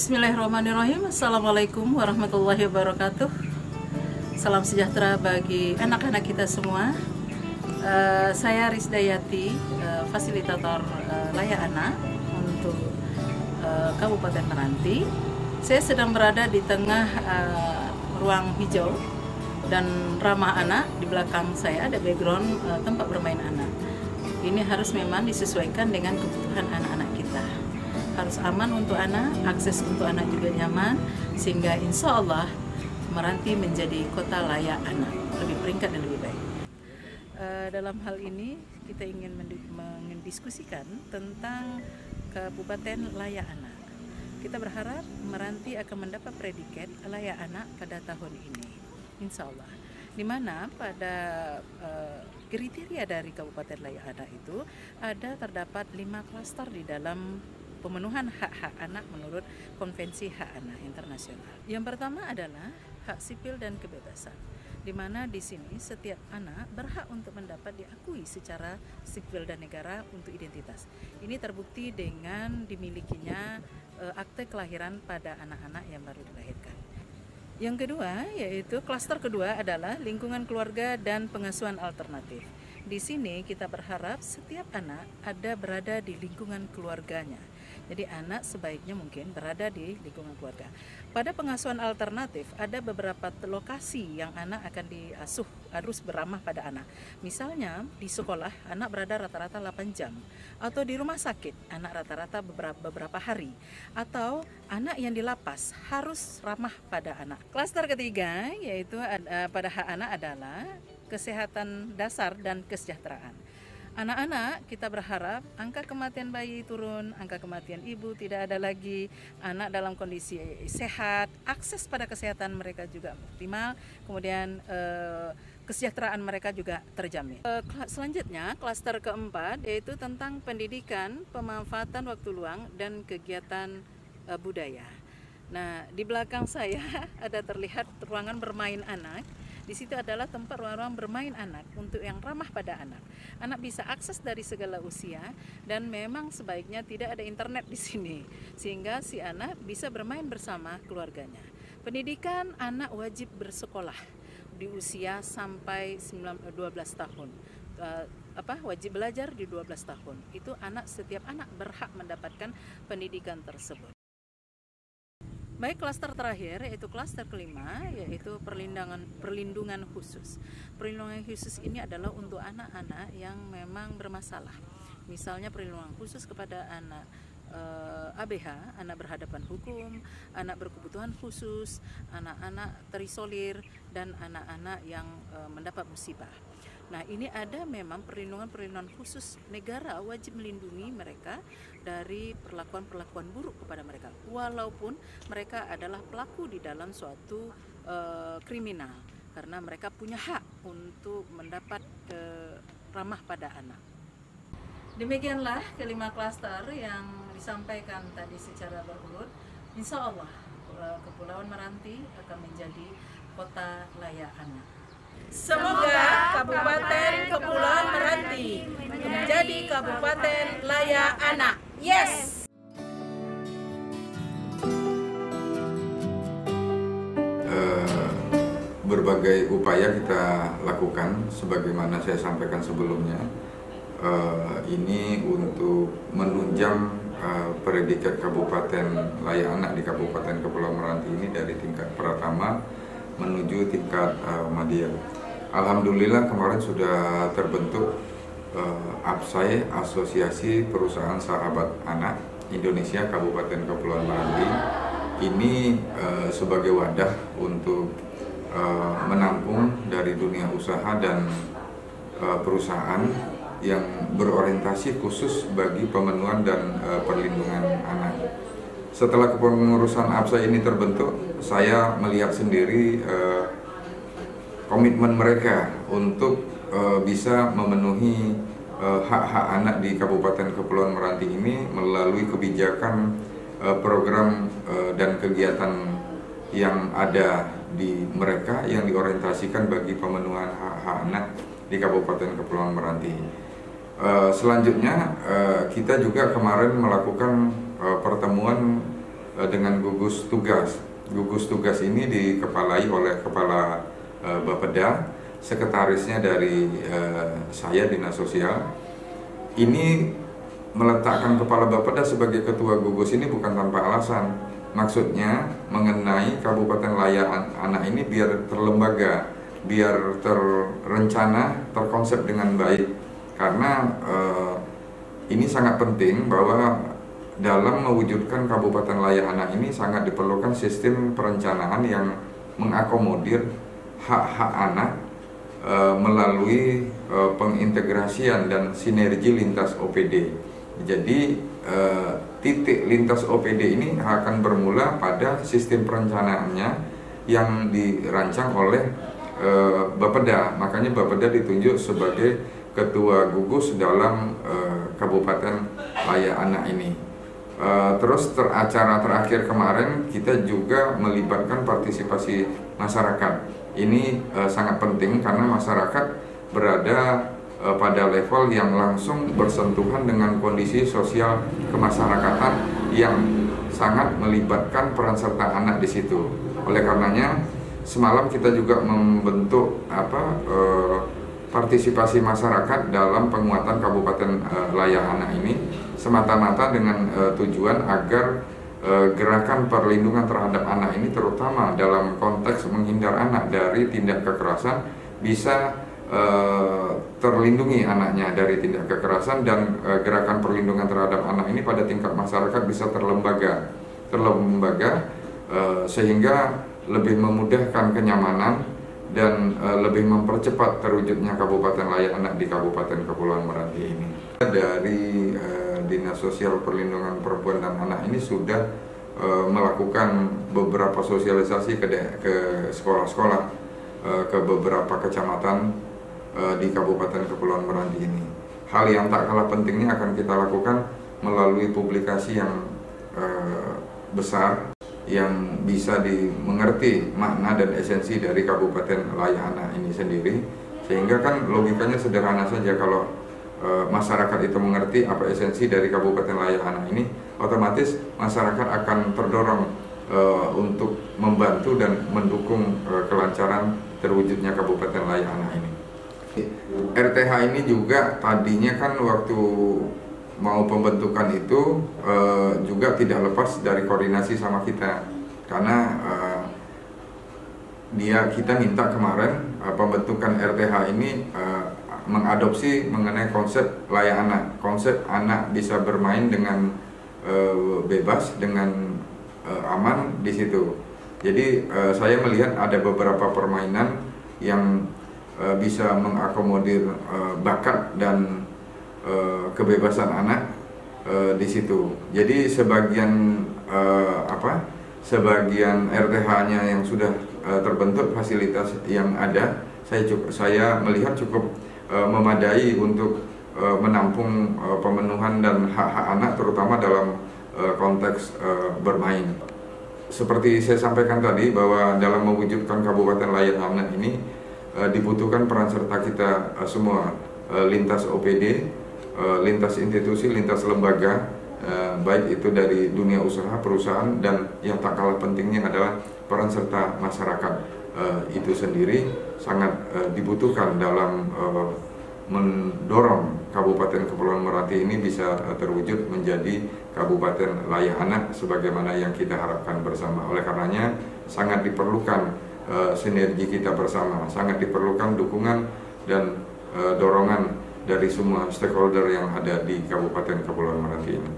Bismillahirrahmanirrahim. Assalamualaikum warahmatullahi wabarakatuh. Salam sejahtera bagi anak-anak kita semua. Saya Risdayati, fasilitator layak anak untuk Kabupaten Meranti. Saya sedang berada di tengah ruang hijau dan ramah anak. Di belakang saya ada background tempat bermain anak. Ini harus memang disesuaikan dengan kebutuhan anak-anak kita. Harus aman untuk anak, akses untuk anak juga nyaman, sehingga insya Allah Meranti menjadi kota layak anak, lebih peringkat dan lebih baik. Dalam hal ini kita ingin mendiskusikan tentang Kabupaten Layak Anak. Kita berharap Meranti akan mendapat predikat layak anak pada tahun ini, insya Allah. Di mana pada kriteria dari Kabupaten Layak Anak itu terdapat 5 klaster di dalam pemenuhan hak-hak anak menurut Konvensi Hak Anak Internasional. Yang pertama adalah hak sipil dan kebebasan, di mana di sini setiap anak berhak untuk mendapat diakui secara sipil dan negara untuk identitas. Ini terbukti dengan dimilikinya akte kelahiran pada anak-anak yang baru dilahirkan. Yang kedua, yaitu klaster kedua adalah lingkungan keluarga dan pengasuhan alternatif. Di sini kita berharap setiap anak berada di lingkungan keluarganya. Jadi anak sebaiknya mungkin berada di lingkungan keluarga. Pada pengasuhan alternatif ada beberapa lokasi yang anak akan diasuh, harus beramah pada anak. Misalnya di sekolah anak berada rata-rata 8 jam, atau di rumah sakit anak rata-rata beberapa hari, atau anak yang di lapas harus ramah pada anak. Klaster ketiga yaitu pada hak anak adalah kesehatan dasar dan kesejahteraan. Anak-anak kita berharap angka kematian bayi turun, angka kematian ibu tidak ada lagi, anak dalam kondisi sehat, akses pada kesehatan mereka juga optimal, kemudian kesejahteraan mereka juga terjamin. Selanjutnya klaster keempat yaitu tentang pendidikan, pemanfaatan waktu luang dan kegiatan budaya. Nah, di belakang saya ada terlihat ruangan bermain anak. Di situ adalah tempat ruang-ruang bermain anak untuk yang ramah pada anak. Anak bisa akses dari segala usia dan memang sebaiknya tidak ada internet di sini sehingga si anak bisa bermain bersama keluarganya. Pendidikan anak wajib bersekolah di usia sampai 12 tahun. Wajib belajar di 12 tahun. Itu setiap anak berhak mendapatkan pendidikan tersebut. Baik, klaster terakhir yaitu klaster kelima yaitu perlindungan khusus. Perlindungan khusus ini adalah untuk anak-anak yang memang bermasalah. Misalnya perlindungan khusus kepada anak ABH, anak berhadapan hukum, anak berkebutuhan khusus, anak-anak terisolir, dan anak-anak yang mendapat musibah. Nah, ini ada memang perlindungan khusus. Negara wajib melindungi mereka dari perlakuan-perlakuan buruk kepada mereka, walaupun mereka adalah pelaku di dalam suatu kriminal, karena mereka punya hak untuk mendapat ramah pada anak. Demikianlah kelima klaster yang disampaikan tadi secara berurut. Insya Allah Kepulauan Meranti akan menjadi kota layak anak. Semoga Kabupaten Kepulauan Meranti menjadi Kabupaten Layak Anak. Yes! Berbagai upaya kita lakukan sebagaimana saya sampaikan sebelumnya. Ini untuk menunjang predikat Kabupaten Layak Anak di Kabupaten Kepulauan Meranti ini dari tingkat pratama menuju tingkat madya. Alhamdulillah kemarin sudah terbentuk APSAI, Asosiasi Perusahaan Sahabat Anak Indonesia Kabupaten Kepulauan Meranti. Ini sebagai wadah untuk menampung dari dunia usaha dan perusahaan yang berorientasi khusus bagi pemenuhan dan perlindungan anak. Setelah kepengurusan APSAI ini terbentuk, saya melihat sendiri komitmen mereka untuk bisa memenuhi hak-hak anak di Kabupaten Kepulauan Meranti ini melalui kebijakan, program dan kegiatan yang ada di mereka yang diorientasikan bagi pemenuhan hak-hak anak di Kabupaten Kepulauan Meranti. Selanjutnya kita juga kemarin melakukan pertemuan dengan gugus tugas. Gugus tugas ini dikepalai oleh Kepala Bapeda, sekretarisnya dari saya Dinas Sosial. Ini meletakkan Kepala Bapeda sebagai ketua gugus ini bukan tanpa alasan. Maksudnya mengenai Kabupaten Laya Anak ini biar terlembaga, biar terencana, terkonsep dengan baik. Karena ini sangat penting bahwa dalam mewujudkan Kabupaten Laya Anak ini sangat diperlukan sistem perencanaan yang mengakomodir hak-hak anak melalui pengintegrasian dan sinergi lintas OPD. Jadi titik lintas OPD ini akan bermula pada sistem perencanaannya yang dirancang oleh Bapeda. Makanya Bapeda ditunjuk sebagai ketua gugus dalam Kabupaten Laya Anak ini. Terus acara terakhir kemarin kita juga melibatkan partisipasi masyarakat. Ini sangat penting karena masyarakat berada pada level yang langsung bersentuhan dengan kondisi sosial kemasyarakatan yang sangat melibatkan peran serta anak di situ. Oleh karenanya semalam kita juga membentuk partisipasi masyarakat dalam penguatan Kabupaten Laya Anak ini semata-mata dengan tujuan agar gerakan perlindungan terhadap anak ini, terutama dalam konteks menghindar anak dari tindak kekerasan, bisa terlindungi anaknya dari tindak kekerasan, dan gerakan perlindungan terhadap anak ini pada tingkat masyarakat bisa terlembaga sehingga lebih memudahkan kenyamanan dan lebih mempercepat terwujudnya Kabupaten Laya Anak di Kabupaten Kepulauan Meranti ini. Dari Dinas Sosial Perlindungan Perempuan dan Anak ini sudah melakukan beberapa sosialisasi ke sekolah-sekolah, ke beberapa kecamatan di Kabupaten Kepulauan Meranti ini. Hal yang tak kalah pentingnya akan kita lakukan melalui publikasi yang besar yang bisa dimengerti makna dan esensi dari Kabupaten Laya Anak ini sendiri, sehingga kan logikanya sederhana saja. Kalau masyarakat itu mengerti apa esensi dari Kabupaten Laya Anak ini, otomatis masyarakat akan terdorong untuk membantu dan mendukung kelancaran terwujudnya Kabupaten Laya Anak ini. RTH ini juga tadinya kan waktu mau pembentukan itu juga tidak lepas dari koordinasi sama kita, karena kita minta kemarin pembentukan RTH ini mengadopsi mengenai konsep Laya Anak, konsep anak bisa bermain dengan bebas, dengan aman di situ. Jadi saya melihat ada beberapa permainan yang bisa mengakomodir bakat dan kebebasan anak di situ. Jadi sebagian RTH-nya yang sudah terbentuk, fasilitas yang ada, saya melihat cukup memadai untuk menampung pemenuhan dan hak-hak anak, terutama dalam konteks bermain. Seperti saya sampaikan tadi, bahwa dalam mewujudkan Kabupaten Laya Anak ini dibutuhkan peran serta kita semua, lintas OPD, lintas institusi, lintas lembaga, baik itu dari dunia usaha, perusahaan, dan yang tak kalah pentingnya adalah peran serta masyarakat itu sendiri sangat dibutuhkan dalam mendorong Kabupaten Kepulauan Meranti ini bisa terwujud menjadi Kabupaten Laya Anak sebagaimana yang kita harapkan bersama. Oleh karenanya sangat diperlukan sinergi kita bersama, sangat diperlukan dukungan dan dorongan dari semua stakeholder yang ada di Kabupaten Kepulauan Meranti ini.